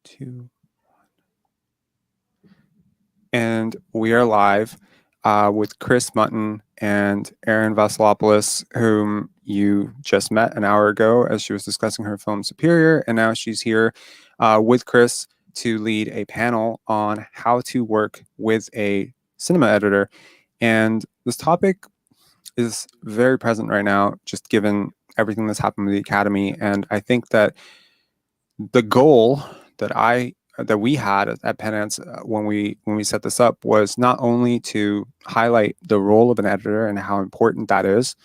2. And we are live with Chris Mutton and Erin Vassilopoulos, whom you just met an hour ago as she was discussing her film Superior. And now she's here with Chris to lead a panel on how to work with a cinema editor. And this topic is very present right now, just given everything that's happened with the Academy. And I think that the goal that we had at Penance when we set this up was not only to highlight the role of an editor and how important that is.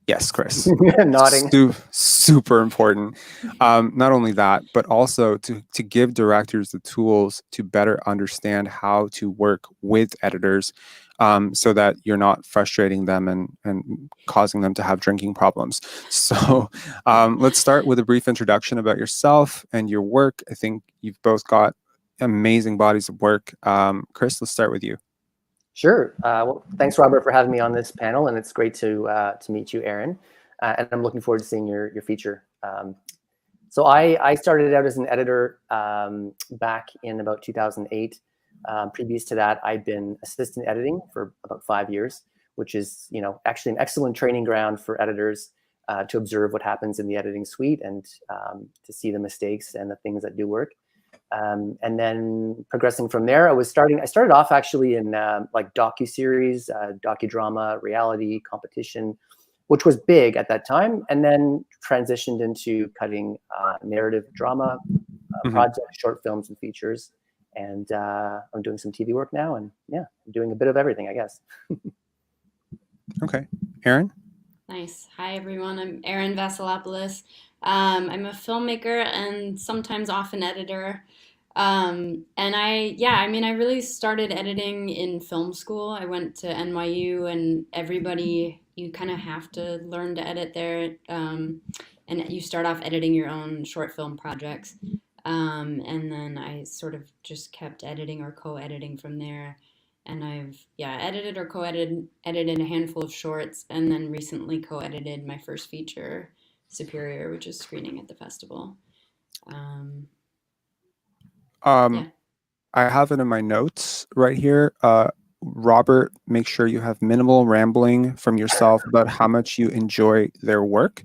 Yes, Chris. Nodding. Super important. Not only that, but also to give directors the tools to better understand how to work with editors, so that you're not frustrating them and causing them to have drinking problems. So let's start with a brief introduction about yourself and your work. I think you've both got amazing bodies of work. Chris, let's start with you. Sure. Well, thanks, Robert, for having me on this panel, and it's great to meet you, Erin. And I'm looking forward to seeing your feature. So I started out as an editor back in about 2008. Previous to that, I'd been assistant editing for about 5 years, which is, actually an excellent training ground for editors to observe what happens in the editing suite and to see the mistakes and the things that do work. And then progressing from there, I started off actually in like docuseries, docudrama, reality, competition, which was big at that time, and then transitioned into cutting narrative drama projects, short films and features. And I'm doing some TV work now, and yeah, I'm doing a bit of everything, I guess. Okay. Erin? Nice. Hi, everyone. I'm Erin Vassilopoulos. I'm a filmmaker and sometimes often editor. And I really started editing in film school. I went to NYU, and you kind of have to learn to edit there. And you start off editing your own short film projects. And then I sort of just kept editing or co-editing from there. And I've edited or edited a handful of shorts, and then recently co-edited my first feature, Superior, which is screening at the festival. I have it in my notes right here. Robert, make sure you have minimal rambling from yourself about how much you enjoy their work.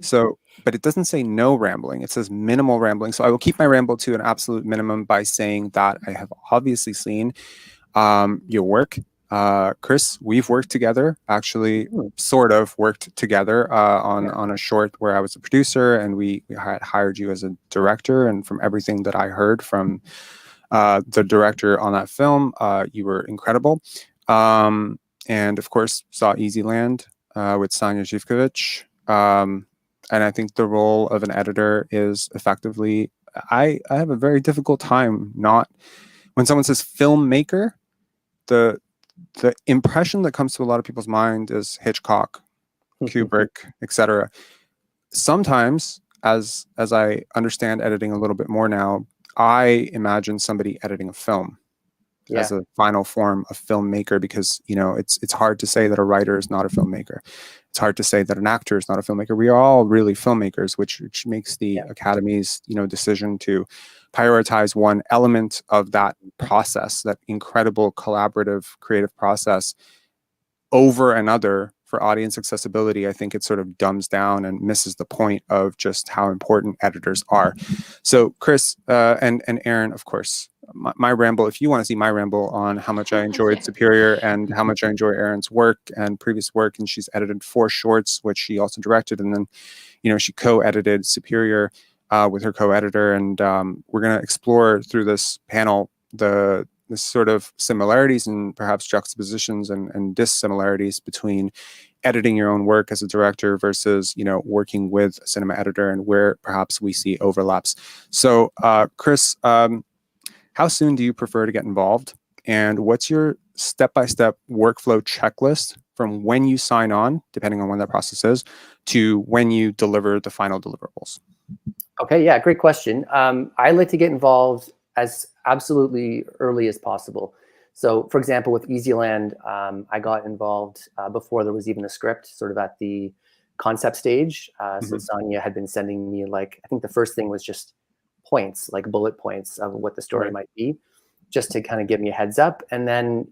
So, but it doesn't say no rambling. It says minimal rambling. So I will keep my ramble to an absolute minimum by saying that I have obviously seen your work. Chris, we've worked together, actually sort of worked together on a short where I was a producer, and we had hired you as a director. And from everything that I heard from the director on that film, you were incredible. And of course, saw Easyland with Sanya Zhivkovic. And I think the role of an editor is effectively, I have a very difficult time when someone says filmmaker, the impression that comes to a lot of people's mind is Hitchcock, Kubrick, etc. Sometimes, as I understand editing a little bit more now, I imagine somebody editing a film as a final form of filmmaker, because it's hard to say that a writer is not a filmmaker. It's hard to say that an actor is not a filmmaker. We are all really filmmakers, which makes the Academy's decision to prioritize one element of that process, that incredible collaborative creative process, over another for audience accessibility. I think it sort of dumbs down and misses the point of just how important editors are. So Chris and Erin, of course, my ramble, if you want to see my ramble on how much I enjoyed Superior and how much I enjoy Erin's work and previous work, and she's edited 4 shorts, which she also directed, and then she co-edited Superior with her co-editor, and we're going to explore through this panel the sort of similarities and perhaps juxtapositions and dissimilarities between editing your own work as a director versus working with a cinema editor, and where perhaps we see overlaps. So Chris, how soon do you prefer to get involved, and what's your step-by-step workflow checklist from when you sign on, depending on when that process is, to when you deliver the final deliverables? Okay, yeah, great question. I like to get involved as absolutely early as possible. So for example, with Easyland, I got involved before there was even a script, sort of at the concept stage. So Sonia had been sending me, I think the first thing was just points, like bullet points of what the story might be, just to kind of give me a heads up. And then,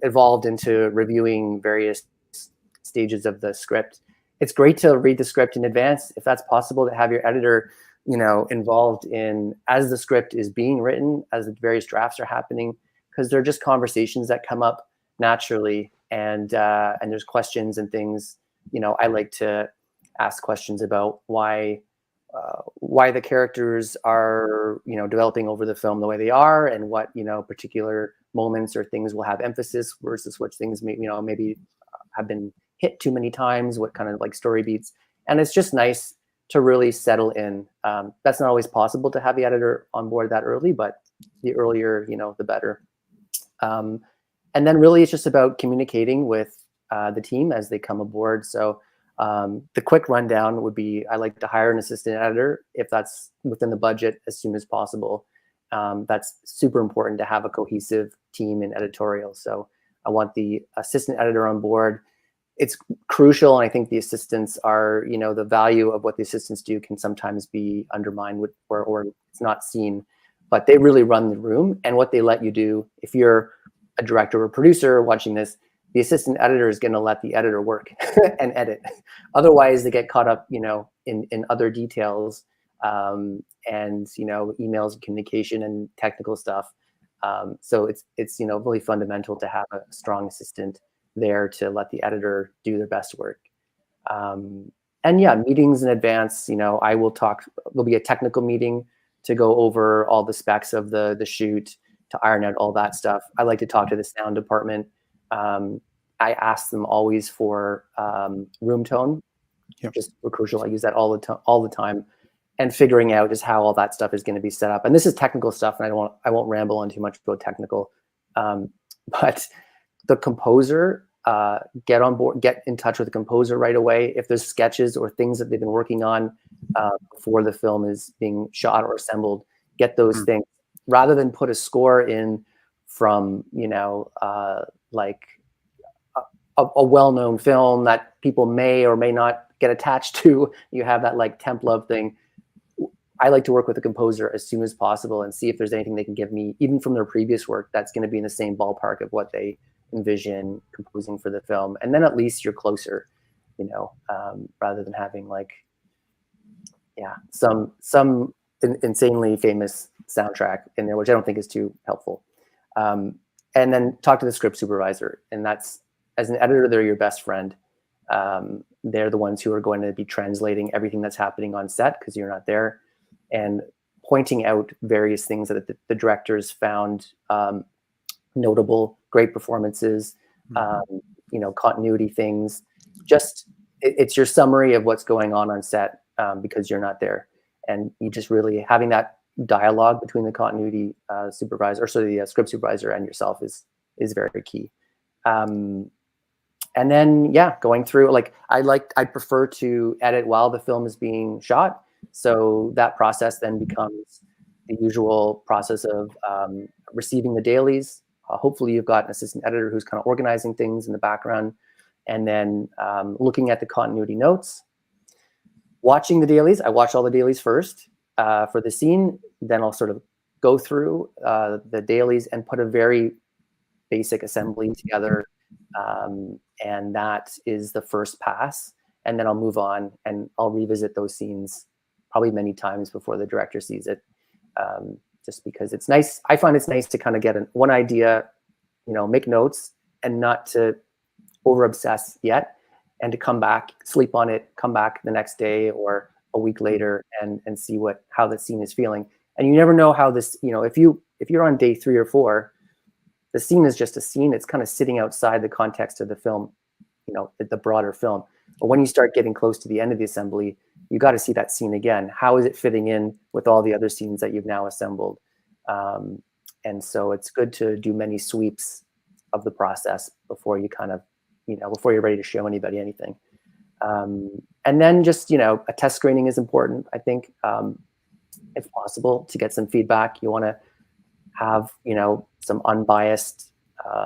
evolved into reviewing various stages of the script. It's great to read the script in advance, if that's possible, to have your editor, involved in as the script is being written, as the various drafts are happening, because they're just conversations that come up naturally, and there's questions and things. I like to ask questions about why the characters are developing over the film the way they are, and what particular moments or things will have emphasis versus which things maybe have been hit too many times, what kind of like story beats. And it's just nice to really settle in. That's not always possible to have the editor on board that early, but the earlier the better. And then really it's just about communicating with the team as they come aboard. So the quick rundown would be, I like to hire an assistant editor if that's within the budget as soon as possible. That's super important to have a cohesive team in editorial. So I want the assistant editor on board. It's crucial, and I think the assistants are, the value of what the assistants do can sometimes be undermined or it's not seen, but they really run the room. And what they let you do, if you're a director or producer watching this, the assistant editor is going to let the editor work and edit. Otherwise, they get caught up, in other details, and emails and communication and technical stuff. So it's really fundamental to have a strong assistant there to let the editor do their best work. And yeah, meetings in advance. I will talk. There'll be a technical meeting to go over all the specs of the shoot, to iron out all that stuff. I like to talk to the sound department. I ask them always for room tone. Yep. Just crucial. I use that all the time, and figuring out just how all that stuff is going to be set up. And this is technical stuff, and I won't ramble on too much about technical. But the composer, get on board, get in touch with the composer right away. If there's sketches or things that they've been working on before the film is being shot or assembled, get those things, rather than put a score in from like a well-known film that people may or may not get attached to. You have that like temp love thing. I like to work with the composer as soon as possible and see if there's anything they can give me, even from their previous work, that's going to be in the same ballpark of what they envision composing for the film. And then at least you're closer, rather than having like, some insanely famous soundtrack in there, which I don't think is too helpful. And then talk to the script supervisor. And that's, as an editor, they're your best friend. They're the ones who are going to be translating everything that's happening on set because you're not there, and pointing out various things that the directors found notable, great performances, continuity things. Just it's your summary of what's going on set because you're not there, and you just really having that dialogue between the continuity supervisor, or the script supervisor, and yourself is very key. And then, going through, I prefer to edit while the film is being shot. So that process then becomes the usual process of receiving the dailies. Hopefully you've got an assistant editor who's kind of organizing things in the background, and then looking at the continuity notes, watching the dailies. I watch all the dailies first for the scene. Then I'll sort of go through the dailies and put a very basic assembly together. And that is the first pass. And then I'll move on and I'll revisit those scenes probably many times before the director sees it. Just because it's nice. I find it's nice to kind of get one idea, make notes, and not to over obsess yet, and to come back, sleep on it, come back the next day or a week later and see how the scene is feeling. And you never know how this, if you're on day 3 or 4, the scene is just a scene. It's kind of sitting outside the context of the film, the broader film. But when you start getting close to the end of the assembly, you got to see that scene again. How is it fitting in with all the other scenes that you've now assembled? And so it's good to do many sweeps of the process before you kind of, before you're ready to show anybody anything. And then just, a test screening is important. I think if possible to get some feedback. You want to have, some unbiased,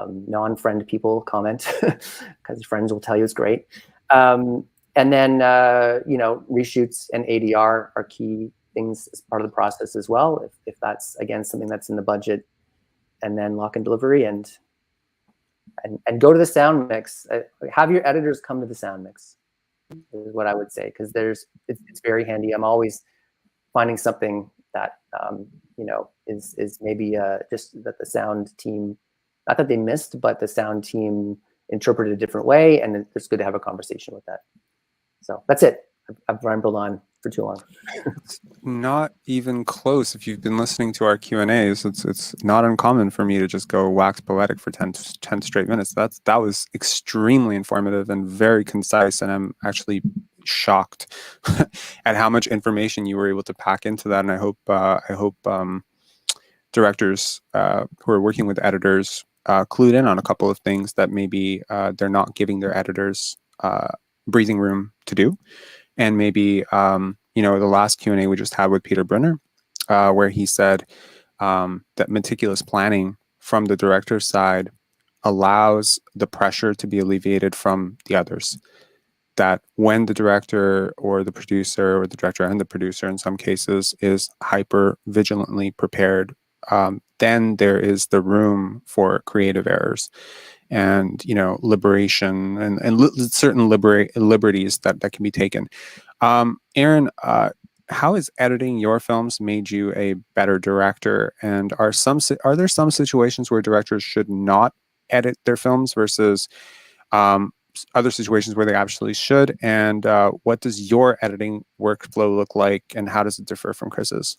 non-friend people comment because friends will tell you it's great. And then, reshoots and ADR are key things as part of the process as well, if that's, again, something that's in the budget, and then lock in delivery and go to the sound mix. Have your editors come to the sound mix is what I would say, because it's very handy. I'm always finding something that is maybe just that the sound team, not that they missed, but the sound team interpreted a different way, and it's good to have a conversation with that. So that's it. I've rambled on for too long. It's not even close. If you've been listening to our Q&As, it's not uncommon for me to just go wax poetic for 10 straight minutes. That was extremely informative and very concise, and I'm actually shocked at how much information you were able to pack into that. And I hope directors who are working with editors clued in on a couple of things that maybe they're not giving their editors breathing room to do. And maybe, the last Q&A we just had with Peter Brunner, where he said that meticulous planning from the director's side allows the pressure to be alleviated from the others. That when the director or the producer, or the director and the producer in some cases, is hyper vigilantly prepared, then there is the room for creative errors and liberation and certain liberties that can be taken. Erin, how has editing your films made you a better director? And are there some situations where directors should not edit their films versus other situations where they absolutely should? And what does your editing workflow look like, and how does it differ from Chris's?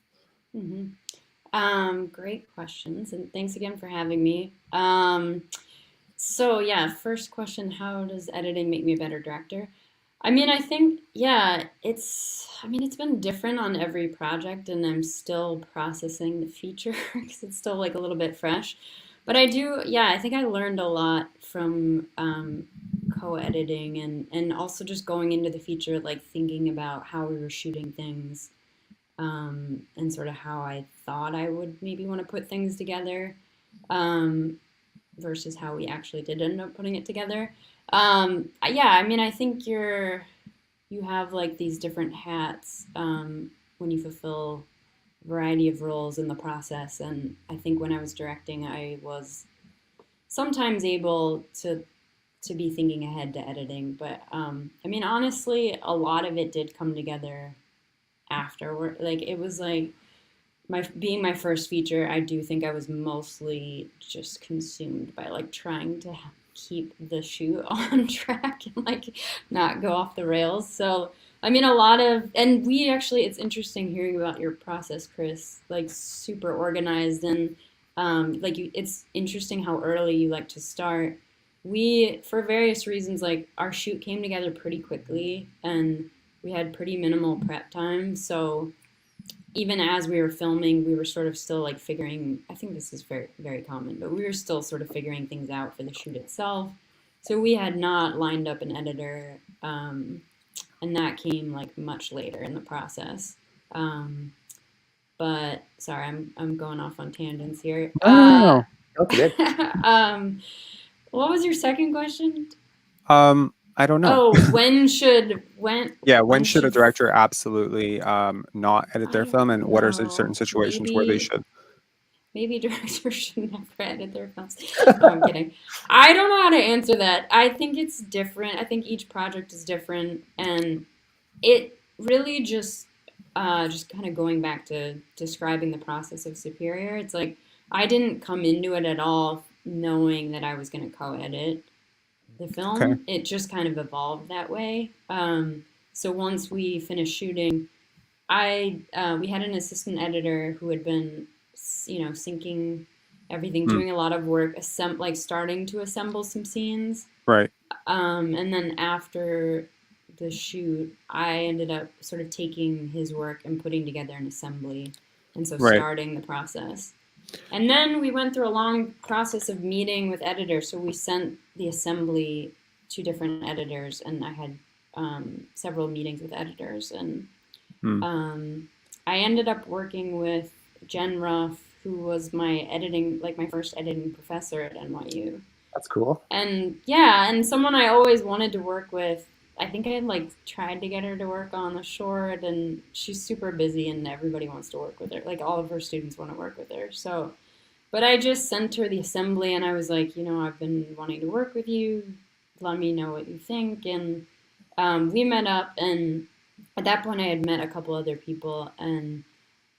Great questions, and thanks again for having me. So yeah, first question, how does editing make me a better director? I think, it's been different on every project, and I'm still processing the feature because it's still like a little bit fresh. But I think I learned a lot from co-editing and also just going into the feature, like thinking about how we were shooting things, and sort of how I thought I would maybe want to put things together. Versus how we actually did end up putting it together. I think you have like these different hats when you fulfill a variety of roles in the process. And I think when I was directing, I was sometimes able to be thinking ahead to editing. But honestly, a lot of it did come together afterward. Like it was like, being my first feature, I do think I was mostly just consumed by like trying to keep the shoot on track and like not go off the rails. So a lot of, and we actually, it's interesting hearing about your process, Chris, like super organized, and it's interesting how early you like to start. We, for various reasons, like our shoot came together pretty quickly, and we had pretty minimal prep time. So even as we were filming, we were sort of still like figuring, I think this is very, very common, but we were still sort of figuring things out for the shoot itself. So we had not lined up an editor, and that came like much later in the process. But sorry, I'm going off on tangents here. No, good. What was your second question? I don't know. Oh, when should a director absolutely not edit their film, and what are certain situations where they should? Maybe directors should never edit their films. No, I'm kidding. I don't know how to answer that. I think it's different. I think each project is different, and it really just kind of going back to describing the process of Superior. It's like I didn't come into it at all knowing that I was going to co-edit the film. Okay. It just kind of evolved that way. So once we finished shooting, we had an assistant editor who had been, syncing everything, doing a lot of work, starting to assemble some scenes. Right. And then after the shoot, I ended up sort of taking his work and putting together an assembly, and so starting the process. And then we went through a long process of meeting with editors. So we sent the assembly to different editors, and I had several meetings with editors. And I ended up working with Jen Ruff, who was my first editing professor at NYU. That's cool. And and someone I always wanted to work with. I think I had like tried to get her to work on the short, and she's super busy, and everybody wants to work with her. Like all of her students want to work with her. So, but I just sent her the assembly, and I was like, I've been wanting to work with you. Let me know what you think. And we met up, and at that point, I had met a couple other people, and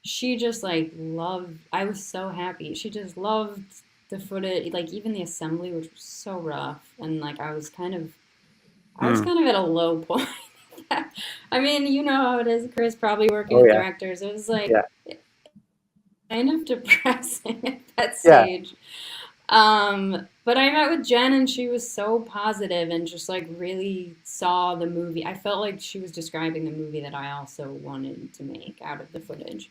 she just like loved. I was so happy. She just loved the footage, like even the assembly, which was so rough, and like I was Hmm. kind of at a low point. I mean, you know how it is, Chris, probably working Oh with yeah, directors. It was like yeah, kind of depressing at that yeah. stage. But I met with Jen, and she was so positive and just like really saw the movie. I felt like she was describing the movie that I also wanted to make out of the footage.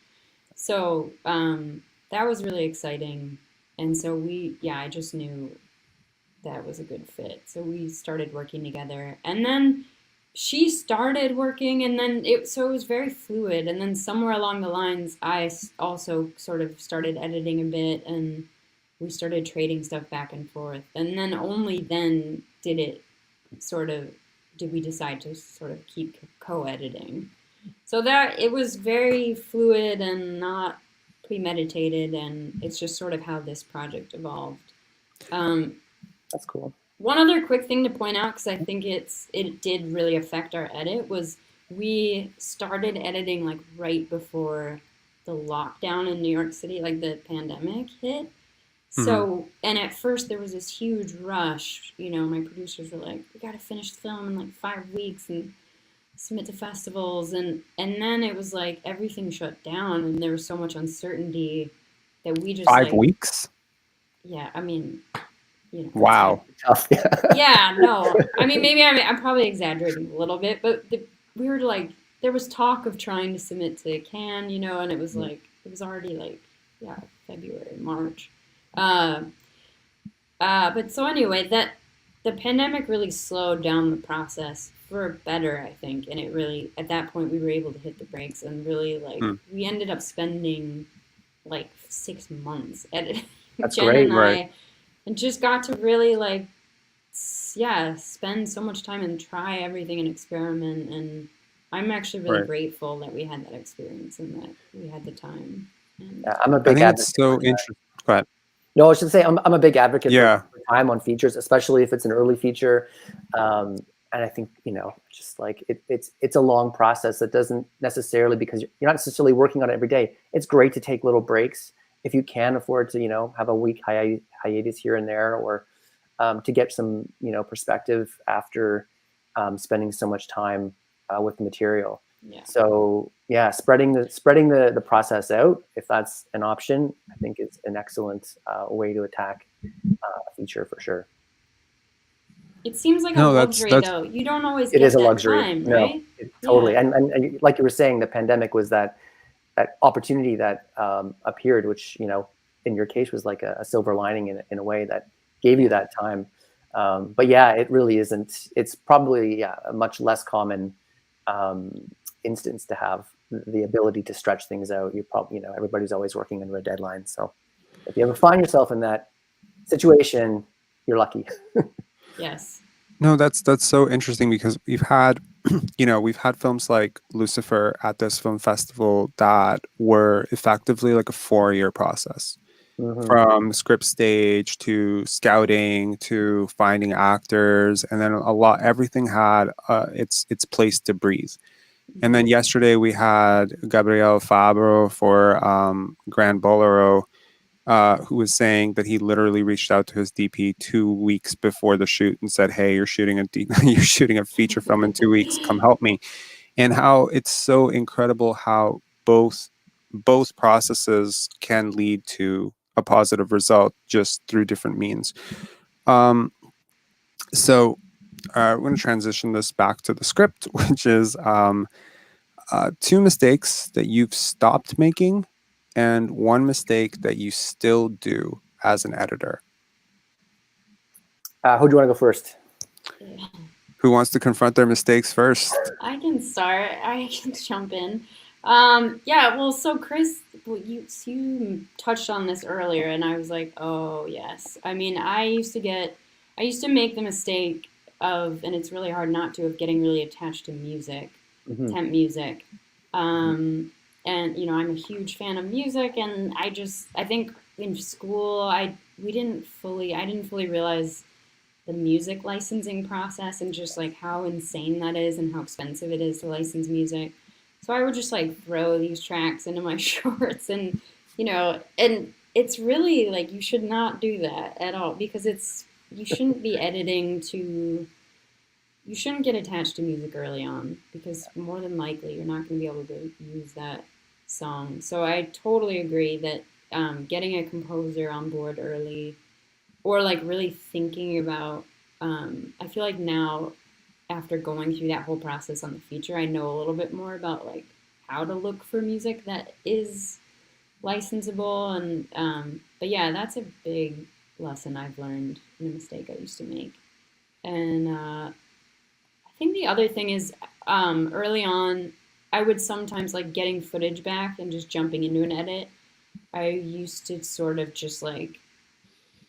So that was really exciting. And so I just knew that was a good fit. So we started working together. And then she started working, and then it was very fluid. And then somewhere along the lines, also sort of started editing a bit, and we started trading stuff back and forth. And then only then did we decide to sort of keep co-editing. So that it was very fluid and not premeditated, and it's just sort of how this project evolved. Um, That's cool. One other quick thing to point out, because I think it did really affect our edit, was we started editing like right before the lockdown in New York City, like the pandemic hit. Hmm. So, and at first there was this huge rush. My producers were like, "We got to finish the film in like 5 weeks and submit to festivals," and then it was like everything shut down, and there was so much uncertainty that we just 5 weeks? yeah. I mean, it's hard. Wow. Tough. Yeah. Yeah, no. I mean, maybe I'm probably exaggerating a little bit, but we were like, there was talk of trying to submit to Cannes, and it was like, it was already like, yeah, February, March. Uh, but so anyway, that the pandemic really slowed down the process for better, I think. And it really, at that point, we were able to hit the brakes and really like, Hmm. we ended up spending like 6 months editing That's Jen great. and Right. I, and just got to really like spend so much time and try everything and experiment. And I'm actually really Right. grateful that we had that experience and that we had the time. And Yeah, I'm a I big think it's advocate so for that. interesting. Go ahead. No, I should say I'm a big advocate for Yeah. time on features, especially if it's an early feature. And I think just like it's a long process that doesn't necessarily, because you're not necessarily working on it every day. It's great to take little breaks if you can afford to have a week hiatus here and there, or to get some perspective after spending so much time with the material. yeah. So yeah, spreading the process out, if that's an option, I think is an excellent way to attack a feature for sure. It seems like a No, luxury, though. You don't always It get is a that luxury. time, No, right? totally. Yeah. And like you were saying, the pandemic was that opportunity that appeared, which in your case was like a silver lining in a way that gave you that time. But yeah, it really isn't. It's probably a much less common instance to have the ability to stretch things out. You probably everybody's always working under a deadline. So if you ever find yourself in that situation, you're lucky. Yes. No, that's so interesting because we've had, we've had films like Lucifer at this film festival that were effectively like a 4-year process, Mm-hmm. from script stage to scouting to finding actors, and then everything had its place to breathe. And then yesterday we had Gabriel Fabro for Grand Bolero, who was saying that he literally reached out to his DP 2 weeks before the shoot and said, "Hey, you're shooting you're shooting a feature film in 2 weeks. Come help me." And how it's so incredible how both processes can lead to a positive result just through different means. So we're going to transition this back to the script, which is 2 mistakes that you've stopped making and 1 mistake that you still do as an editor. Who do you want to go first? Yeah. Who wants to confront their mistakes first? I can start. I can jump in. Yeah, well, so Chris, you touched on this earlier, and I was like, oh, yes. I mean, I used to make the mistake and it's really hard not to, of getting really attached to music, temp music. And you know, I'm a huge fan of music, and I think in school I didn't fully realize the music licensing process and just like how insane that is and how expensive it is to license music. So I would just like throw these tracks into my shorts, and you know, and it's really like you should not do that at all, because you shouldn't be editing to you shouldn't get attached to music early on, because more than likely you're not going to be able to use that song. So I totally agree that getting a composer on board early, or like really thinking about, I feel like now, after going through that whole process on the feature, I know a little bit more about like how to look for music that is licensable. And but yeah, that's a big lesson I've learned, and a mistake I used to make. And I think the other thing is, early on, I would sometimes like getting footage back and just jumping into an edit. I used to sort of just like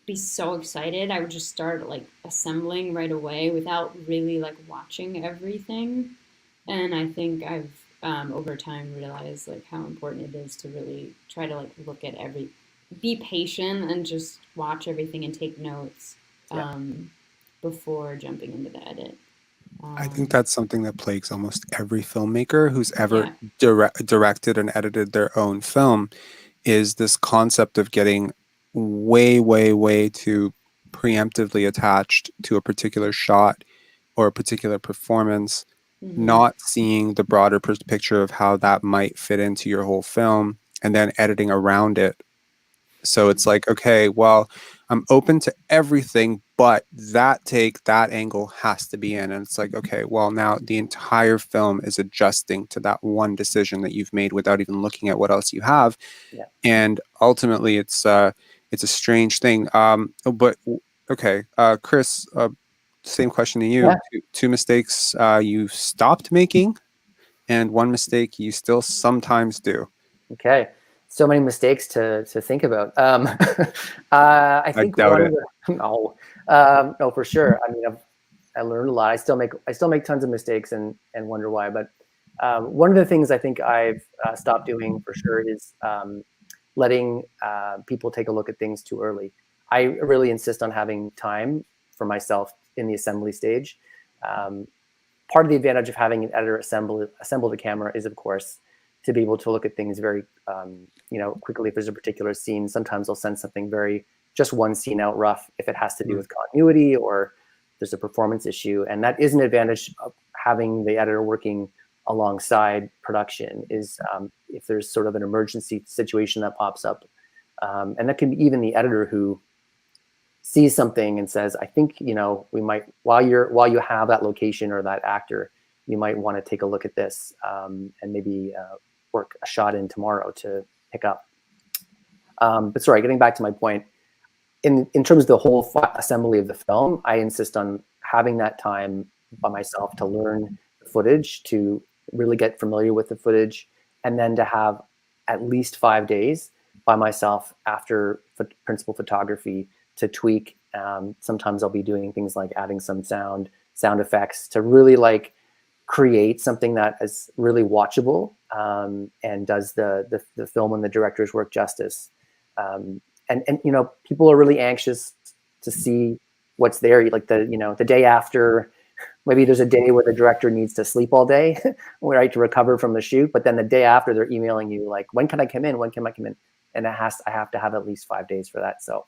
be so excited. I would just start like assembling right away without really like watching everything. And I think I've over time realized like how important it is to really try to like look at be patient and just watch everything and take notes before jumping into the edit. I think that's something that plagues almost every filmmaker who's ever Yeah. directed and edited their own film, is this concept of getting way, way, way too preemptively attached to a particular shot or a particular performance, not seeing the broader picture of how that might fit into your whole film, and then editing around it. So it's like, okay, well, I'm open to everything, but that angle has to be in. And it's like, okay, well, now the entire film is adjusting to that one decision that you've made without even looking at what else you have. Yeah. And ultimately it's a strange thing. But okay, Chris, same question to you. Yeah. Two mistakes you stopped making, and one mistake you still sometimes do. Okay. So many mistakes to think about. I think doubt one it. of the no, for sure. I mean, I learned a lot. I still make tons of mistakes and wonder why. But one of the things I think I've stopped doing for sure is letting people take a look at things too early. I really insist on having time for myself in the assembly stage. Part of the advantage of having an editor assemble the camera is, of course, to be able to look at things very, quickly. If there's a particular scene, sometimes I'll send something just one scene out rough if it has to do with continuity or there's a performance issue. And that is an advantage of having the editor working alongside production, is if there's sort of an emergency situation that pops up. And that can be even the editor who sees something and says, I think, we might, while you have that location or that actor, you might want to take a look at this and maybe work a shot in tomorrow to pick up. But sorry, getting back to my point, in terms of the whole assembly of the film, I insist on having that time by myself to learn the footage, to really get familiar with the footage, and then to have at least 5 days by myself after principal photography to tweak. Sometimes I'll be doing things like adding some sound effects to really like create something that is really watchable and does the film and the director's work justice. And people are really anxious to see what's there. Like the day after, maybe there's a day where the director needs to sleep all day, right, to recover from the shoot. But then the day after, they're emailing you like, when can I come in? When can I come in? And I have to have at least 5 days for that. So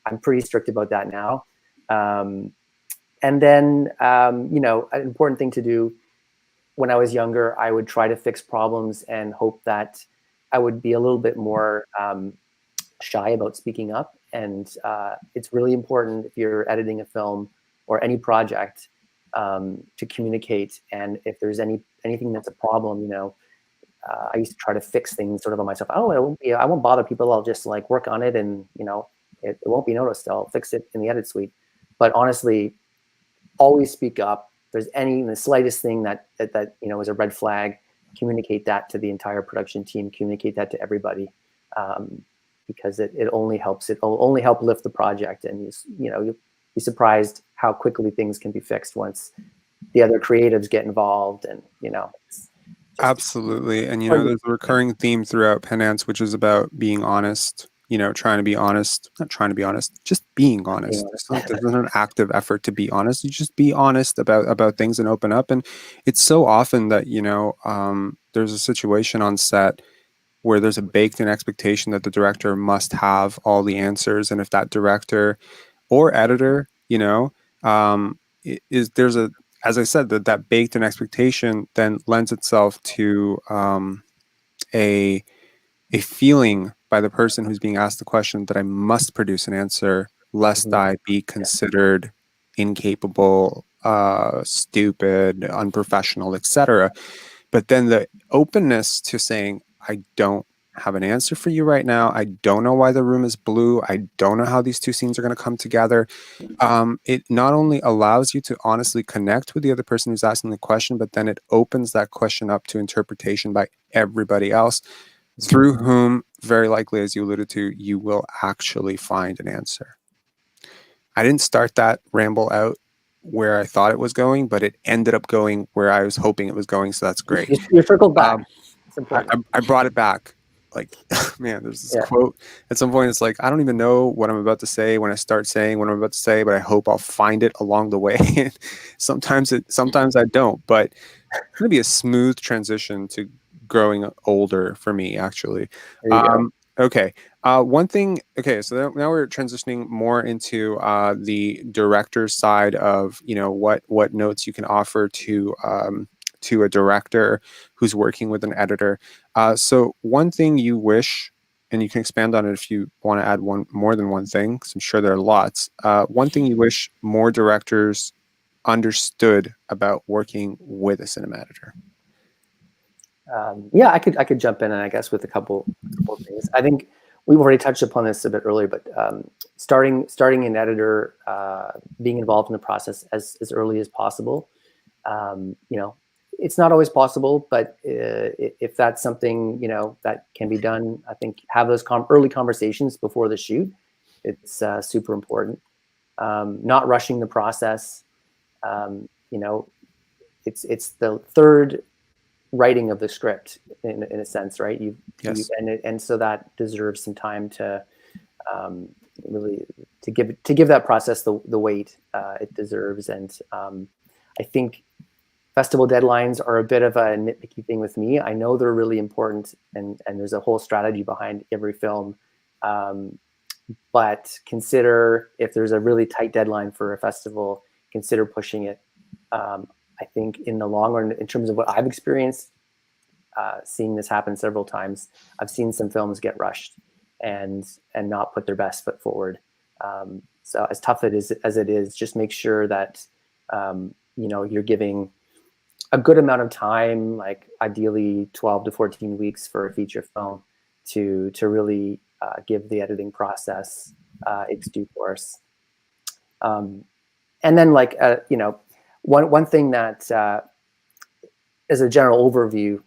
I'm pretty strict about that now. And then, an important thing to do, when I was younger, I would try to fix problems and hope that I would be a little bit more shy about speaking up. And it's really important, if you're editing a film or any project, to communicate. And if there's anything that's a problem, I used to try to fix things sort of on myself. Oh, I won't bother people. I'll just like work on it, and it won't be noticed. I'll fix it in the edit suite. But honestly, always speak up. If there's the slightest thing that is a red flag, communicate that to the entire production team. Communicate that to everybody, because it only helps. It will only help lift the project, and you'll be surprised how quickly things can be fixed once the other creatives get involved, and Absolutely. And there's a recurring theme throughout Penance, which is about being honest, trying to be honest, not trying to be honest, just being honest. There's not an active effort to be honest. You just be honest about things and open up. And it's so often that, there's a situation on set where there's a baked in expectation that the director must have all the answers. And if that director or editor, there's a, as I said, that baked in expectation then lends itself to a feeling by the person who's being asked the question that I must produce an answer lest I be considered incapable, stupid, unprofessional, etc. But then the openness to saying, I don't have an answer for you right now. I don't know why the room is blue. I don't know how these two scenes are going to come together. It not only allows you to honestly connect with the other person who's asking the question, but then it opens that question up to interpretation by everybody else, through whom, very likely, as you alluded to, you will actually find an answer. I didn't start that ramble out where I thought it was going, but it ended up going where I was hoping it was going. So that's great. You circled back. It's important. I brought it back. Like, man, there's this quote at some point. It's like, I don't even know what I'm about to say when I start saying what I'm about to say, but I hope I'll find it along the way. sometimes I don't, but it's going to be a smooth transition to growing older for me, actually. Okay. One thing. Okay. So now we're transitioning more into the director's side of, what notes you can offer to a director who's working with an editor. So one thing you wish, and you can expand on it if you want to add more than one thing, because I'm sure there are lots. One thing you wish more directors understood about working with a cinema editor. I could jump in, and I guess with a couple of things. I think we've already touched upon this a bit earlier, but starting an editor, being involved in the process as early as possible. It's not always possible, but if that's something that can be done, I think have those early conversations before the shoot. It's super important. Not rushing the process. It's the third writing of the script in a sense, right? And so that deserves some time to really to give that process the weight it deserves. And I think festival deadlines are a bit of a nitpicky thing with me. I know they're really important, and there's a whole strategy behind every film. But consider, if there's a really tight deadline for a festival, consider pushing it. I think in the long run, in terms of what I've experienced, seeing this happen several times, I've seen some films get rushed and not put their best foot forward. So as tough as it is, just make sure that you're giving a good amount of time, like ideally 12 to 14 weeks for a feature film, to really give the editing process its due course. And then, one thing that as a general overview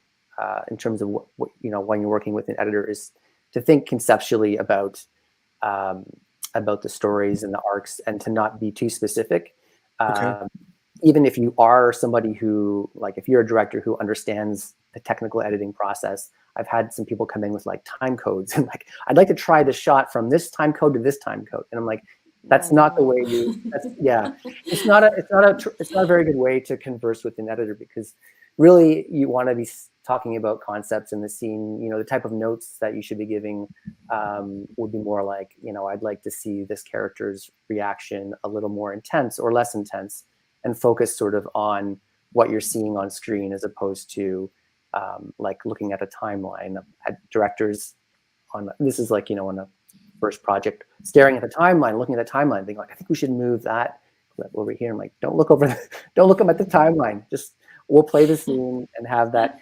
in terms of what when you're working with an editor, is to think conceptually about the stories and the arcs, and to not be too specific. Even if you are somebody who, if you're a director who understands the technical editing process, I've had some people come in with time codes and I'd like to try the shot from this time code to this time code, and I'm like, that's not the way you. It's not a very good way to converse with an editor, because really you want to be talking about concepts in the scene. The type of notes that you should be giving would be more like, I'd like to see this character's reaction a little more intense or less intense, and focus sort of on what you're seeing on screen, as opposed to looking at a timeline. At directors on this is on a first project, staring at the timeline, looking at the timeline, being like, I think we should move that over here. I'm like, don't look at the timeline. Just we'll play the scene and have that.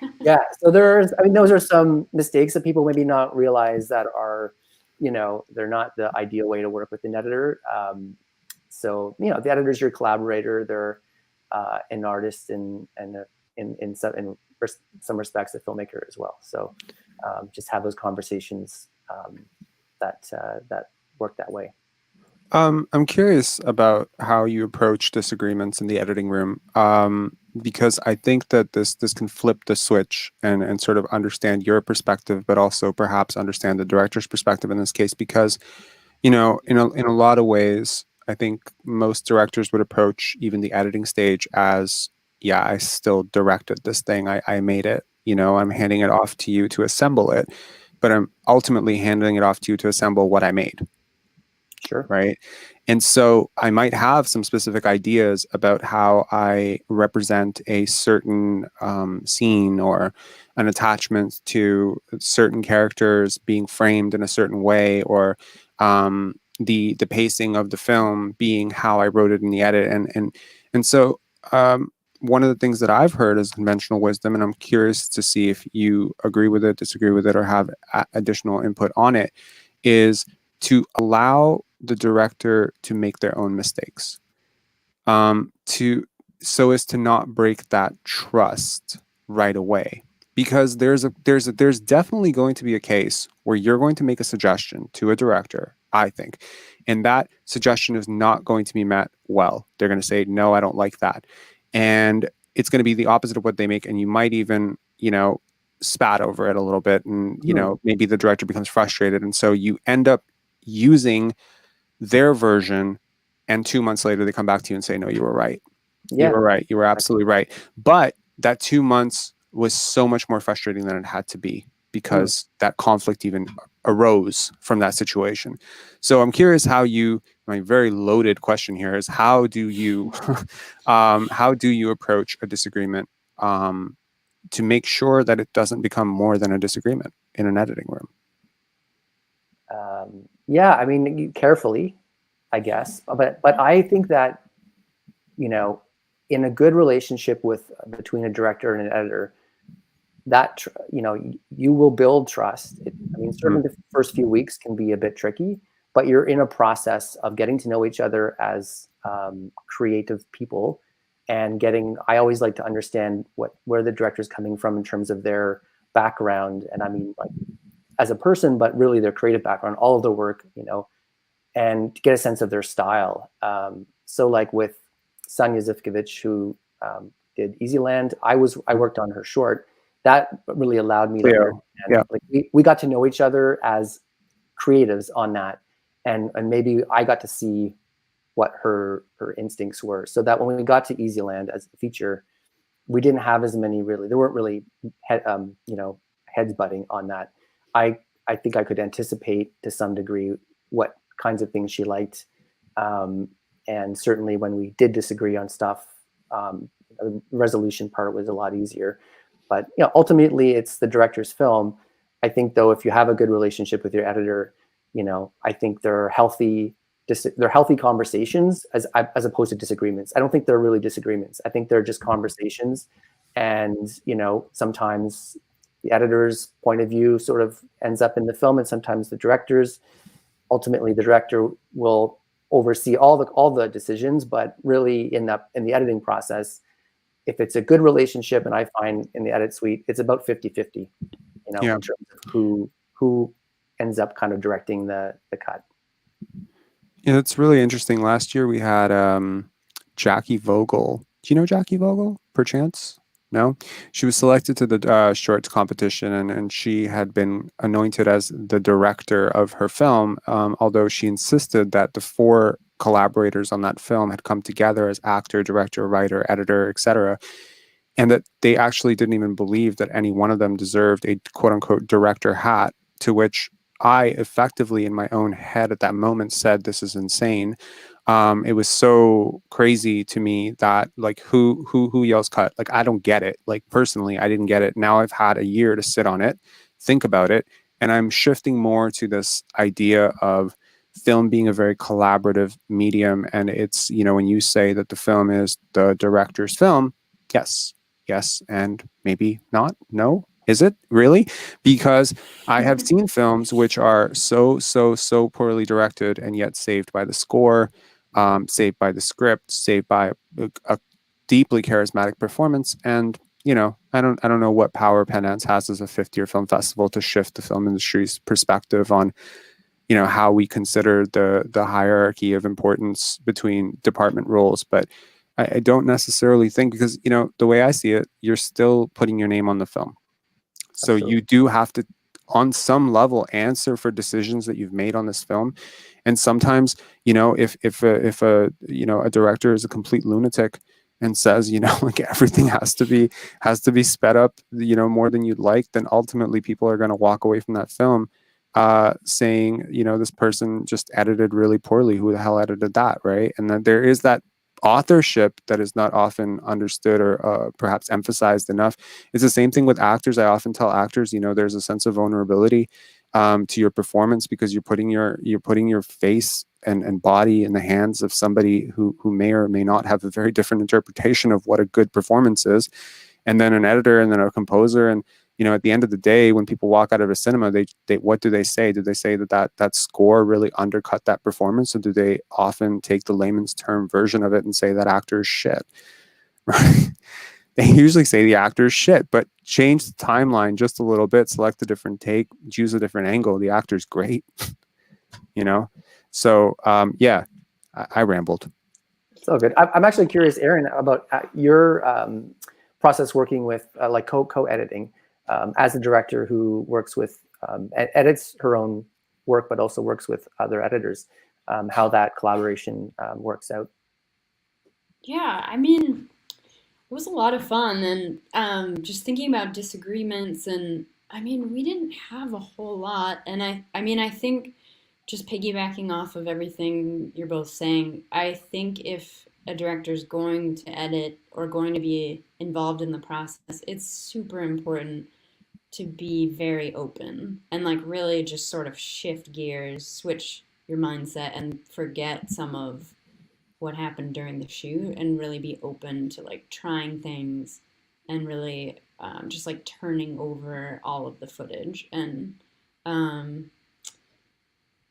So those are some mistakes that people maybe not realize that are, they're not the ideal way to work with an editor. So the editor's your collaborator. They're an artist and in some respects a filmmaker as well. So just have those conversations that work that way. I'm curious about how you approach disagreements in the editing room, because I think that this can flip the switch and sort of understand your perspective, but also perhaps understand the director's perspective in this case. Because in a lot of ways, I think most directors would approach even the editing stage as, yeah, I still directed this thing, I made it. I'm handing it off to you to assemble it, but I'm ultimately handing it off to you to assemble what I made. Sure. Right. And so I might have some specific ideas about how I represent a certain scene or an attachment to certain characters being framed in a certain way, or the pacing of the film being how I wrote it in the edit. And so one of the things that I've heard is conventional wisdom, and I'm curious to see if you agree with it, disagree with it, or have additional input on it, is to allow the director to make their own mistakes, to so as to not break that trust right away. Because there's definitely going to be a case where you're going to make a suggestion to a director, I think, and that suggestion is not going to be met well. They're going to say, no, I don't like that. And it's going to be the opposite of what they make. And you might even, spat over it a little bit. And, maybe the director becomes frustrated. And so you end up using their version, and 2 months later they come back to you and say, no, you were right. Yeah. You were right. You were absolutely right. But that 2 months was so much more frustrating than it had to be, because that conflict even arose from that situation. So I'm curious my very loaded question here is, how do you approach a disagreement to make sure that it doesn't become more than a disagreement in an editing room? Yeah, I mean, carefully, I guess, but I think that, in a good relationship between a director and an editor, that you will build trust. Certainly the first few weeks can be a bit tricky, but you're in a process of getting to know each other as creative people, and I always like to understand where the director's coming from in terms of their background, and like as a person, but really their creative background, all of their work, and to get a sense of their style. So like with Sanya Zivkovic, who did Easyland, I worked on her short. That really allowed me to understand. Yeah. Like we got to know each other as creatives on that, and maybe I got to see what her instincts were, so that when we got to Easyland as a feature, we didn't have as many there weren't really heads butting on that. I think I could anticipate to some degree what kinds of things she liked, and certainly when we did disagree on stuff, the resolution part was a lot easier. But ultimately, it's the director's film. I think, though, if you have a good relationship with your editor, I think there are healthy conversations as opposed to disagreements. I don't think they're really disagreements. I think they're just conversations, and sometimes the editor's point of view sort of ends up in the film, and sometimes the director's. Ultimately, the director will oversee all the decisions, but really in the editing process, if it's a good relationship, and I find in the edit suite, it's about 50-50, in terms of who ends up kind of directing the cut. Yeah, it's really interesting. Last year we had Jackie Vogel. Do you know Jackie Vogel, perchance? No? She was selected to the shorts competition, and she had been anointed as the director of her film, although she insisted that the 4 collaborators on that film had come together as actor, director, writer, editor, etc., and that they actually didn't even believe that any one of them deserved a quote-unquote director hat, to which I effectively in my own head at that moment said, this is insane. It was so crazy to me that like who yells cut? Like, I don't get it. Like, personally, I didn't get it. Now I've had a year to sit on it, think about it, and I'm shifting more to this idea of film being a very collaborative medium. And it's, when you say that the film is the director's film, yes, and maybe not. No, is it really? Because I have seen films which are so poorly directed and yet saved by the score, saved by the script, saved by a deeply charismatic performance. And I don't know what power Penance has as a 50-year film festival to shift the film industry's perspective on you know, how we consider the hierarchy of importance between department roles. But I don't necessarily think, because, you know, the way I see it, you're still putting your name on the film. So Absolutely. you do have to, on some level, answer for decisions that you've made on this film. And sometimes, you know, if a you know, a director is a complete lunatic and says, you know, like everything has to be sped up, you know, more than you'd like, then ultimately people are going to walk away from that film saying, you know, this person just edited really poorly. Who the hell edited that, right? And then there is that authorship that is not often understood or perhaps emphasized enough. It's the same thing with actors. I often tell actors, you know, there's a sense of vulnerability to your performance, because you're putting your face and body in the hands of somebody who may or may not have a very different interpretation of what a good performance is. And then an editor, and then a composer, and, you know, at the end of the day, when people walk out of a cinema, they what do they say? Do they say that score really undercut that performance, or do they often take the layman's term version of it and say that actor is shit? Right? They usually say the actor is shit, but change the timeline just a little bit, select a different take, choose a different angle. The actor's great, you know? So, yeah, I rambled. So good. I'm actually curious, Erin, about your process working with like co-editing as a director who works with edits her own work, but also works with other editors. How that collaboration works out. Yeah, I mean, it was a lot of fun, and just thinking about disagreements, and I mean, we didn't have a whole lot, and I mean, I think just piggybacking off of everything you're both saying, I think if a director's going to edit or going to be involved in the process, it's super important to be very open and like really just sort of shift gears, switch your mindset, and forget some of what happened during the shoot and really be open to like trying things and really just like turning over all of the footage. And um,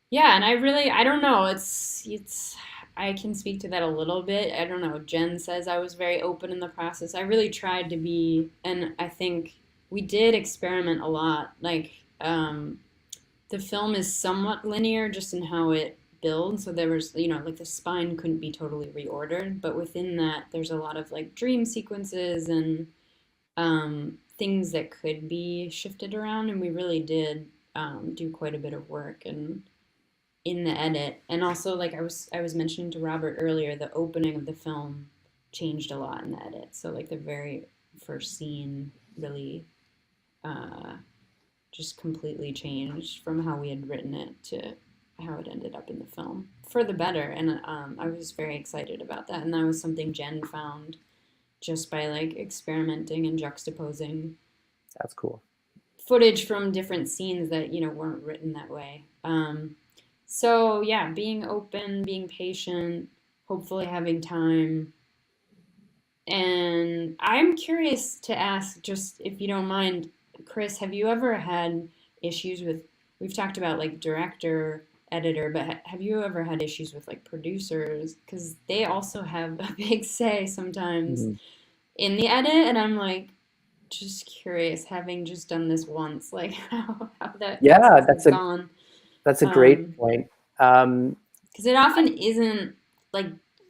yeah, and I don't know, it's I can speak to that a little bit. I don't know, Jen says I was very open in the process. I really tried to be, and I think we did experiment a lot. Like the film is somewhat linear just in how it builds. So there was, you know, like the spine couldn't be totally reordered, but within that, there's a lot of like dream sequences and things that could be shifted around. And we really did do quite a bit of work and in the edit. And also, like I was mentioning to Robert earlier, the opening of the film changed a lot in the edit. So like the very first scene really uh, just completely changed from how we had written it to how it ended up in the film for the better. And I was very excited about that. And that was something Jen found just by like experimenting and juxtaposing. That's cool. Footage from different scenes that, you know, weren't written that way. So yeah, being open, being patient, hopefully having time. And I'm curious to ask, just if you don't mind, Chris, have you ever had issues with, we've talked about like director, editor, but have you ever had issues with like producers? Because they also have a big say sometimes in the edit. And I'm like, just curious, having just done this once, like how that that's gone. That's a great point. Because it often isn't like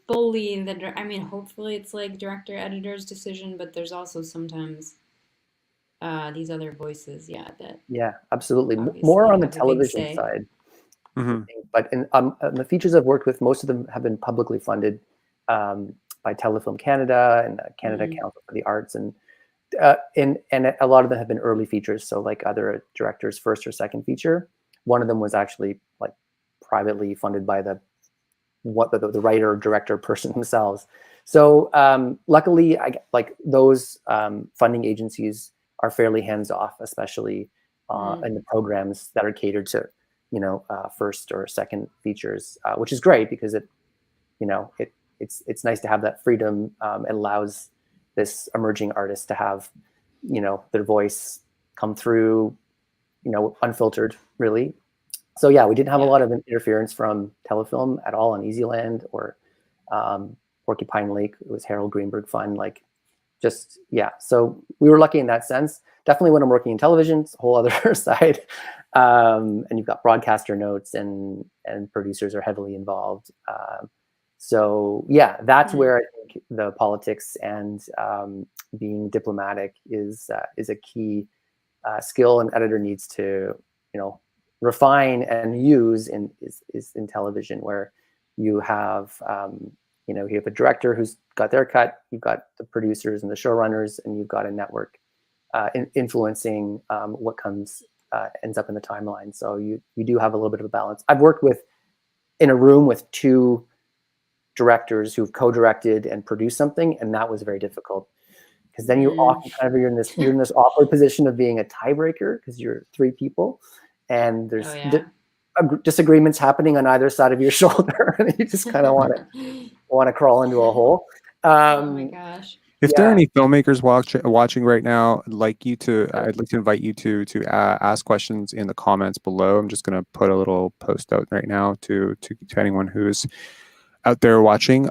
fully I mean, hopefully it's like director editor's decision, but there's also sometimes these other voices, that absolutely, obviously more on the have a big television say. side. Mm-hmm. But in the features I've worked with, most of them have been publicly funded by Telefilm Canada and Canada Council for the Arts, and a lot of them have been early features. So like either a director's first or second feature. One of them was actually like privately funded by the writer or director person themselves. So luckily, like those funding agencies are fairly hands off, especially in the programs that are catered to, you know, first or second features, which is great because it's nice to have that freedom. It allows this emerging artist to have, you know, their voice come through, you know, unfiltered, really. So yeah, we didn't have a lot of interference from Telefilm at all on Easyland or Porcupine Lake. It was Harold Greenberg Fund. Like, so we were lucky in that sense. Definitely when I'm working in television, it's a whole other side. And you've got broadcaster notes, and producers are heavily involved. So yeah, that's where I think the politics and being diplomatic is a key skill an editor needs to, refine and use is in television, where you have you have a director who's got their cut, you've got the producers and the showrunners, and you've got a network influencing what ends up in the timeline. So you do have a little bit of a balance. I've worked in a room with two directors who've co-directed and produced something, and that was very difficult, because then you often you're in this awkward position of being a tiebreaker, because you're three people and there's disagreements happening on either side of your shoulder, and you just kind of want to crawl into a hole. Oh my gosh. If there are any filmmakers watching right now, I'd like to invite you to ask questions in the comments below. I'm just going to put a little post out right now to anyone who's out there watching.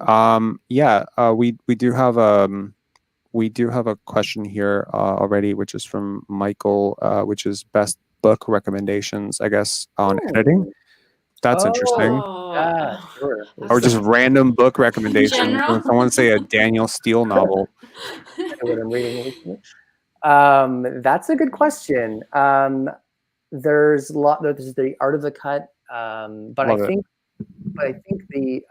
We do have a question here already, which is from Michael, which is best book recommendations, I guess, on editing. That's interesting. Yeah, sure. Or just random book recommendations. Someone say a Daniel Steele novel. What I'm reading recently. That's a good question. There's the Art of the Cut, but I think the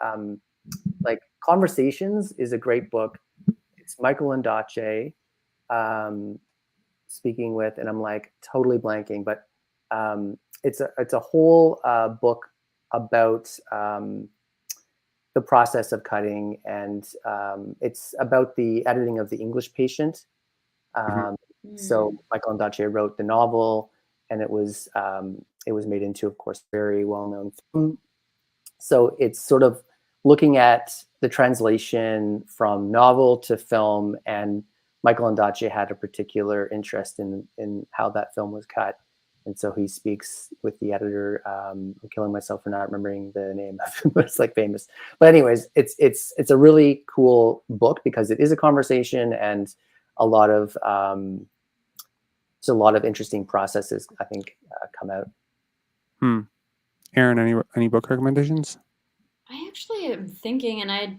Conversations is a great book. It's Michael Ondaatje speaking with, and I'm like totally blanking, but it's a whole book about the process of cutting, and it's about the editing of The English Patient. So Michael Ondaatje wrote the novel, and it was made into, of course, very well-known film. So it's sort of looking at the translation from novel to film, and Michael Ondaatje had a particular interest in how that film was cut. And so he speaks with the editor. I'm killing myself for not remembering the name of it, but it's like famous. But anyways, it's a really cool book, because it is a conversation, and a lot of interesting processes, I think, come out. Erin, any book recommendations? I actually am thinking, and I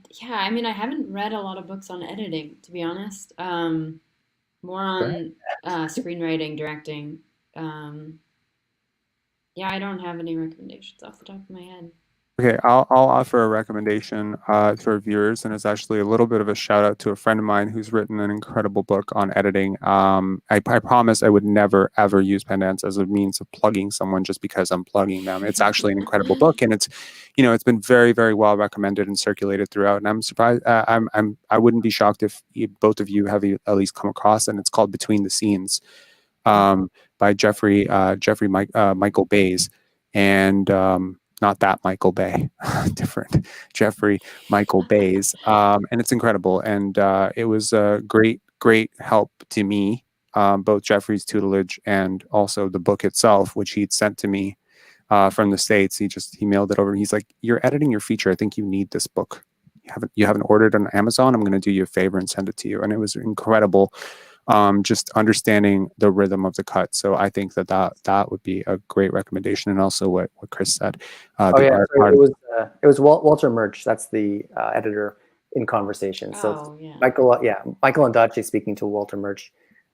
haven't read a lot of books on editing, to be honest. More on screenwriting, directing. I don't have any recommendations off the top of my head. Okay, I'll offer a recommendation for viewers, and it's actually a little bit of a shout out to a friend of mine who's written an incredible book on editing. I promise I would never ever use Pendants as a means of plugging someone just because I'm plugging them. It's actually an incredible book, and it's been very, very well recommended and circulated throughout. And I'm surprised. I wouldn't be shocked if both of you have at least come across, and it's called Between the Scenes, by Michael Bays, and not that Michael Bay, different Jeffrey Michael Bays. And it's incredible. And it was a great help to me, both Jeffrey's tutelage and also the book itself, which he'd sent to me from the States. He mailed it over. He's like, "You're editing your feature. I think you need this book. You haven't ordered on Amazon. I'm going to do you a favor and send it to you." And it was incredible. Just understanding the rhythm of the cut. So I think that would be a great recommendation. And also what Chris said. It was Walter Murch. That's the editor in Conversations. So Michael Ondaatje speaking to Walter Murch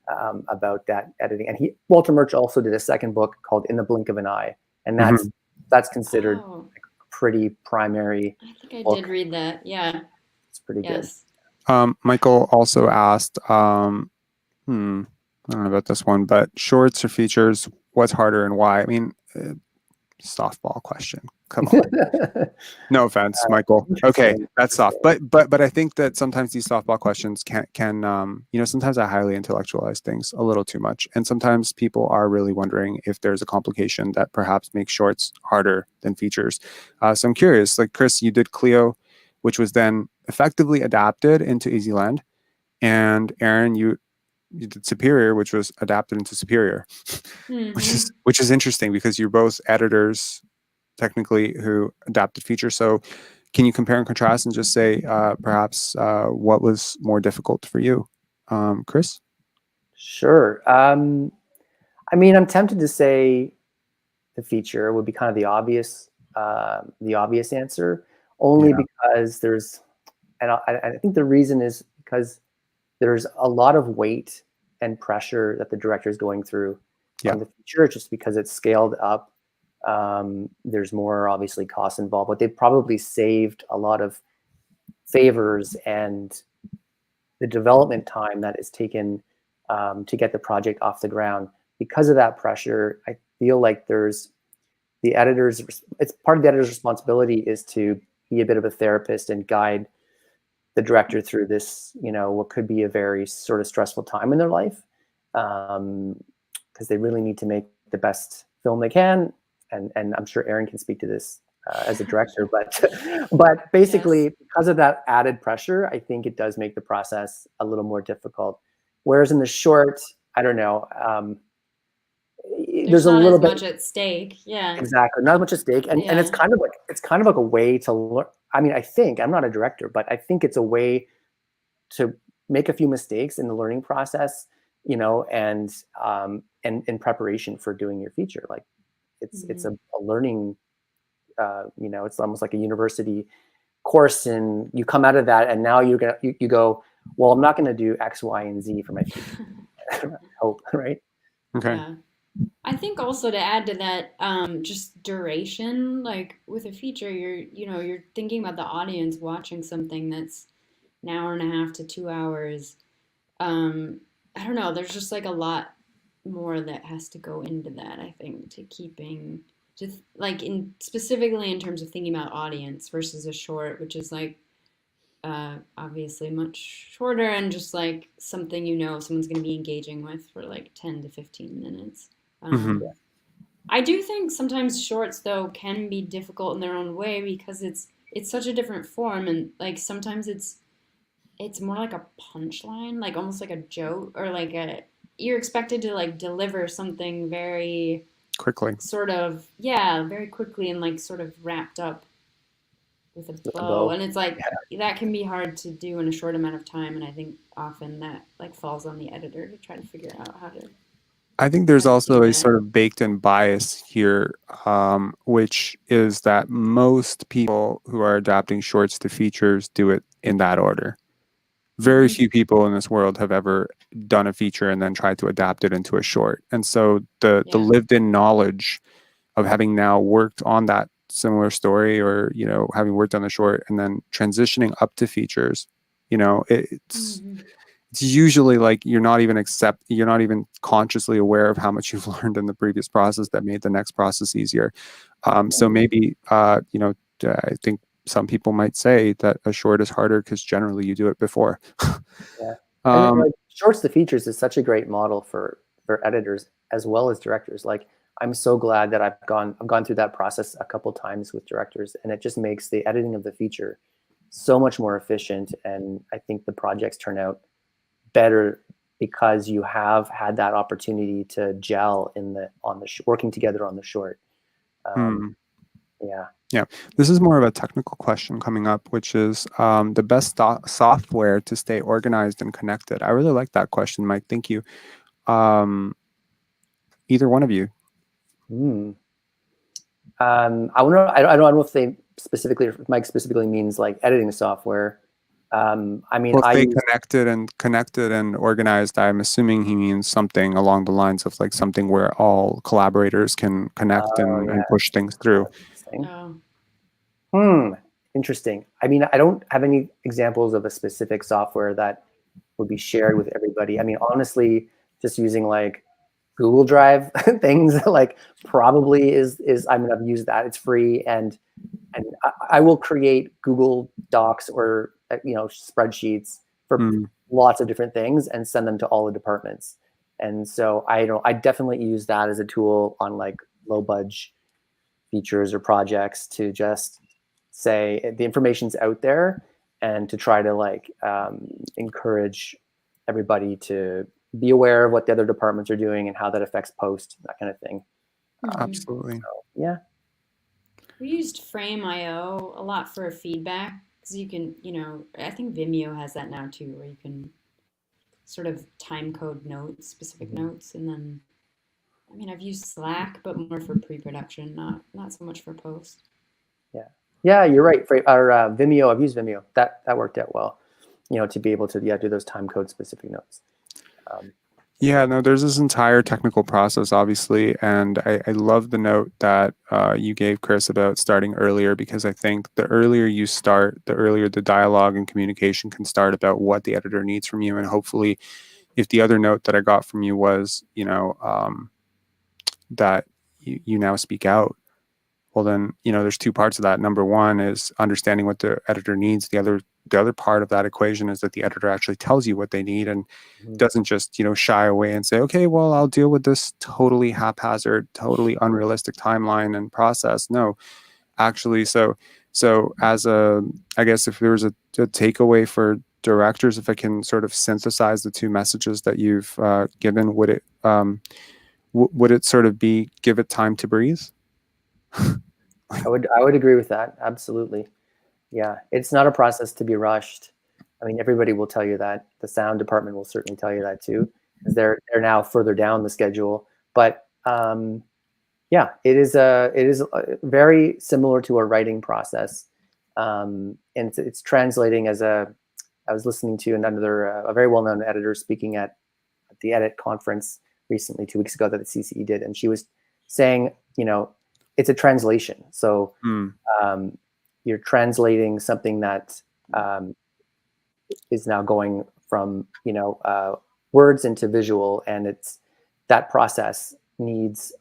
about that editing. And Walter Murch also did a second book called In the Blink of an Eye. And that's considered pretty primary. I think I did read that. Yeah. It's pretty good. Michael also asked, I don't know about this one, but shorts or features, what's harder and why? I mean, softball question. Come on. No offense, Michael. Okay, that's soft. But I think that sometimes these softball questions can sometimes I highly intellectualize things a little too much. And sometimes people are really wondering if there's a complication that perhaps makes shorts harder than features. So I'm curious, like Chris, you did Clio, which was then effectively adapted into Easyland. And Erin, you did Superior, which was adapted into Superior, which is interesting because you're both editors technically who adapted feature. So can you compare and contrast and just say perhaps what was more difficult for you, Chris? Sure. I mean, I'm tempted to say the feature would be kind of the obvious answer, only because I think the reason is because there's a lot of weight and pressure that the director is going through on the feature, just because it's scaled up. There's more obviously costs involved, but they probably saved a lot of favors and the development time that is taken to get the project off the ground. Because of that pressure, I feel like it's part of the editor's responsibility is to be a bit of a therapist and guide the director through this, what could be a very sort of stressful time in their life, because they really need to make the best film they can. And I'm sure Erin can speak to this as a director, but basically because of that added pressure, I think it does make the process a little more difficult. Whereas in the short, I don't know, there's a not little as bit much at stake. Yeah, exactly, not as much at stake, and it's kind of like a way to learn. I mean, I think I'm not a director, but I think it's a way to make a few mistakes in the learning process, and in preparation for doing your feature. Like it's a learning, it's almost like a university course, and you come out of that, and now you go, well, I'm not going to do X, Y, and Z for my feature. Hope, right? Okay. Yeah. I think also to add to that, just duration, like with a feature, you're thinking about the audience watching something that's an hour and a half to 2 hours. I don't know, there's just like a lot more that has to go into that, I think, to keeping just like specifically in terms of thinking about audience versus a short, which is like obviously much shorter and just like something someone's going to be engaging with for like 10 to 15 minutes. I do think sometimes shorts though can be difficult in their own way because it's such a different form, and like sometimes it's more like a punchline, like almost like a joke, or like you're expected to like deliver something very quickly, sort of very quickly and like sort of wrapped up with a bow. And it's like that can be hard to do in a short amount of time, and I think often that like falls on the editor to try to figure out how to. I think there's also a sort of baked-in bias here, which is that most people who are adapting shorts to features do it in that order. Very few people in this world have ever done a feature and then tried to adapt it into a short. And so the lived-in knowledge of having now worked on that similar story, or having worked on the short and then transitioning up to features, it's usually like you're not even consciously aware of how much you've learned in the previous process that made the next process easier. So maybe I think some people might say that a short is harder because generally you do it before. And like, shorts to features is such a great model for editors as well as directors. Like, I'm so glad that I've gone through that process a couple times with directors, and it just makes the editing of the feature so much more efficient. And I think the projects turn out better because you have had that opportunity to gel working together on the short. Yeah. This is more of a technical question coming up, which is the best software to stay organized and connected. I really like that question, Mike. Thank you. Either one of you. I don't know if they specifically, if Mike specifically means like editing software. I mean, well, if connected and organized, I'm assuming he means something along the lines of like something where all collaborators can connect and push things through. Interesting. I mean, I don't have any examples of a specific software that would be shared with everybody. I mean, honestly, just using like Google Drive things like probably is I mean, I've used that. It's free, and I will create Google Docs or spreadsheets for lots of different things and send them to all the departments. And so I definitely use that as a tool on like low budget features or projects to just say the information's out there, and to try to like encourage everybody to be aware of what the other departments are doing and how that affects post, that kind of thing. Absolutely. So, we used Frame.io a lot for feedback, because you can, I think Vimeo has that now too, where you can sort of time code notes, specific notes, and then I mean, I've used Slack, but more for pre-production, not so much for post. Yeah, you're right. For our Vimeo, I've used Vimeo. That worked out well, to be able to do those time code specific notes. Yeah, no, there's this entire technical process, obviously, and I love the note that you gave, Chris, about starting earlier, because I think the earlier you start, the earlier the dialogue and communication can start about what the editor needs from you. And hopefully, if the other note that I got from you was, that you now speak out, well, then, there's two parts of that. Number one is understanding what the editor needs. The other part of that equation is that the editor actually tells you what they need and doesn't just, shy away and say, okay, well, I'll deal with this totally haphazard, totally unrealistic timeline and process. No, actually. So I guess if there was a takeaway for directors, if I can sort of synthesize the two messages that you've given, would it sort of be, give it time to breathe? I would agree with that. Absolutely. Yeah. It's not a process to be rushed. I mean, everybody will tell you that. The sound department will certainly tell you that too, because they're now further down the schedule. But yeah, it is very similar to a writing process. And it's translating I was listening to a very well-known editor speaking at the Edit conference recently, 2 weeks ago, that the CCE did. And she was saying, it's a translation. So you're translating something that is now going from, words into visual, and that process needs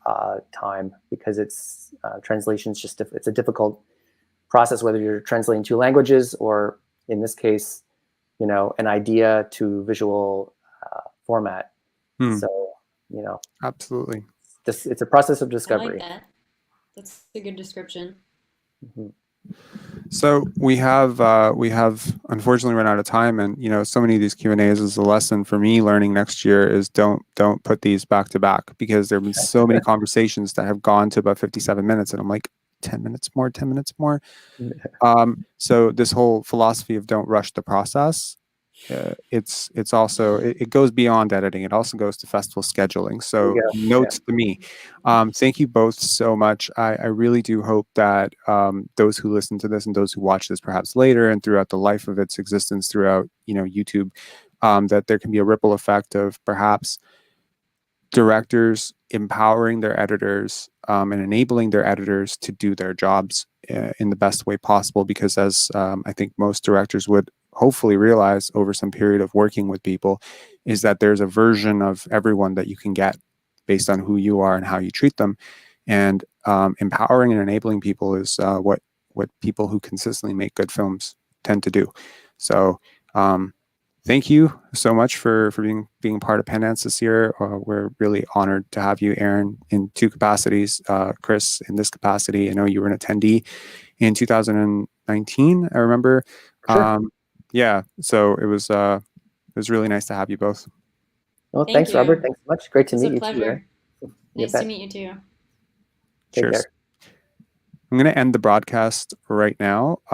time, because it's translation's it's a difficult process, whether you're translating two languages or, in this case, an idea to visual format. So, absolutely, it's a process of discovery. I like that. That's a good description. So we have unfortunately run out of time, and so many of these Q&As is a lesson for me learning next year is don't put these back to back, because there have been so many conversations that have gone to about 57 minutes, and I'm like, 10 minutes more. So this whole philosophy of don't rush the process, it's also, it goes beyond editing. It also goes to festival scheduling. So notes to me. Thank you both so much. I really do hope that those who listen to this and those who watch this perhaps later and throughout the life of its existence throughout YouTube, that there can be a ripple effect of perhaps directors empowering their editors and enabling their editors to do their jobs in the best way possible, because as I think most directors would hopefully realize over some period of working with people, is that there's a version of everyone that you can get based on who you are and how you treat them. And empowering and enabling people is what people who consistently make good films tend to do. So thank you so much for being part of Pendance this year. We're really honored to have you, Erin, in two capacities. Chris, in this capacity. I know you were an attendee in 2019. I remember. Sure. Yeah, so it was really nice to have you both. Well, thanks, Robert. Thanks so much. Great to meet you too, Erin. Nice to meet you too. Take care. I'm going to end the broadcast right now.